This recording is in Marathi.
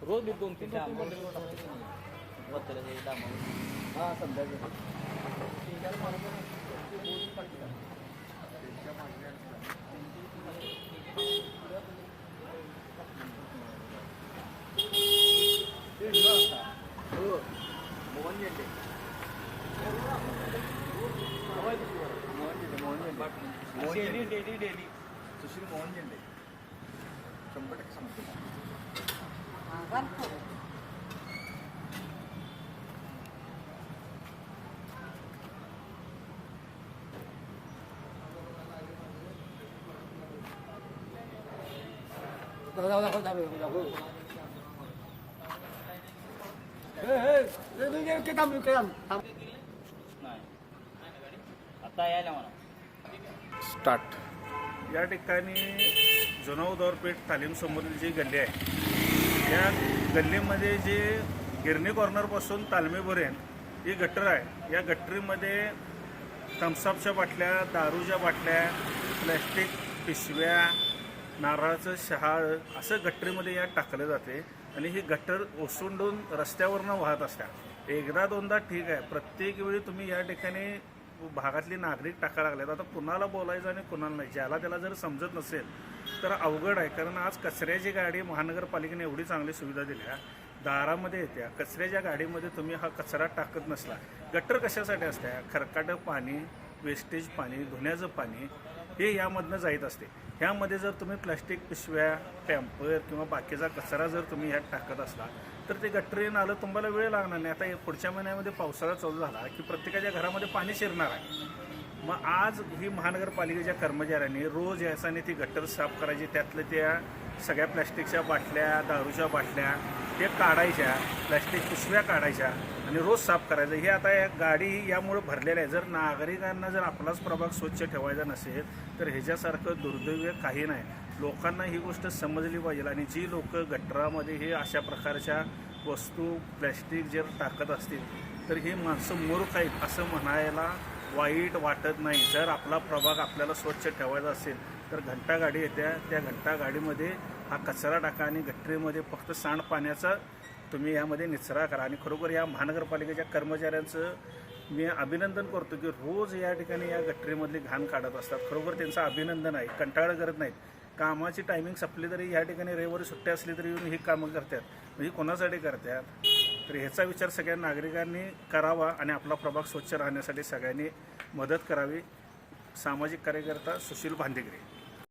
रोज मी 2-3 हां समजा मोहन झेंडे डेली सुशील मोहन झेंडे 100% सांगतो आता यायला म्हणा स्टार्ट. या ठिकाणी जुनावदरपेठ तालीम समोरील जी गल्ली आहे या गल्लीमध्ये जे गिरणी कॉर्नरपासून तालमीपर्यंत ही गटर आहे. या गटरीमध्ये थम्सअपच्या बाटल्या, दारूच्या बाटल्या, प्लॅस्टिक पिशव्या, नारळाचं शहाळ असं गटरीमध्ये या टाकलं जाते आणि ही गटर ओसंडून रस्त्यावरनं वाहत असतात. एकदा दोनदा ठीक आहे, प्रत्येक वेळी तुम्ही या ठिकाणी भागातली नागरिक टाकायला लागलेत. आता कुणाला बोलायचं आणि कुणाला नाही, ज्याला त्याला जर समजत नसेल तर अवघड आहे. कारण आज कचऱ्याची गाडी महानगरपालिकेने एवढी चांगली सुविधा दिल्या, दारामध्ये येत्या कचऱ्याच्या गाडीमध्ये तुम्ही हा कचरा टाकत नसला. गटर कशासाठी असते? खरकाटं पाणी, वेस्टेज पाणी, धुण्याचं पाणी हे यामधनं जात असते. ह्यामध्ये जर तुम्ही प्लास्टिक पिशव्या, पॅम्पर किंवा बाकीचा कचरा जर तुम्ही ह्यात टाकत असला तर ते गटरीनं आलं तुम्हाला वेळ लागणार नाही. आता पुढच्या महिन्यामध्ये पावसाळा चालू झाला की प्रत्येकाच्या घरामध्ये पाणी शिरणार आहे. मग आज ही महानगरपालिकेच्या कर्मचाऱ्यांनी रोज यासाने ती गटर साफ करायची, त्यातलं त्या सगळ्या प्लॅस्टिकच्या बाटल्या, दारूच्या बाटल्या हे काढायच्या, प्लॅस्टिक पिशव्या काढायच्या आणि रोज साफ करायचं. हे आता या गाडी यामुळे भरलेल्या आहे. जर नागरिकांना जर आपलाच प्रभाग स्वच्छ ठेवायचा नसेल तर ह्याच्यासारखं दुर्दैव काही नाही. लोकांना ही गोष्ट समजली पाहिजे आणि जी लोक गटरामध्ये हे अशा प्रकारच्या वस्तू प्लॅस्टिक जर टाकत असतील तर ही माणसं मूर्ख आहेत असं म्हणायला वाईट वाटत नाही. जर आपला प्रभाग आपल्याला स्वच्छ ठेवायचा असेल तर घंटा गाडी येत्या, त्या घंटा गाडीमध्ये हा कचरा टाका आणि गटरीमध्ये फक्त सांडपाण्याचा तुम्ही यामध्ये निचरा करा. आणि खरोखर या महानगरपालिकेच्या कर्मचाऱ्यांचं मी अभिनंदन करतो की रोज या ठिकाणी या गटरीमधली घाण काढत असतात. खरोखर त्यांचं अभिनंदन आहे. कंटाळा करत नाहीत. कामाची टायमिंग संपली तरी या ठिकाणी रविवारी सुट्टी असली तरी येऊन ही कामं करतात. म्हणजे कोणासाठी करतात? तर ह्याचा विचार सगळ्या नागरिकांनी करावा आणि आपला प्रभाग स्वच्छ राहण्यासाठी सगळ्यांनी मदत करावी. सामाजिक कार्यकर्ता सुशील भांदेगरे.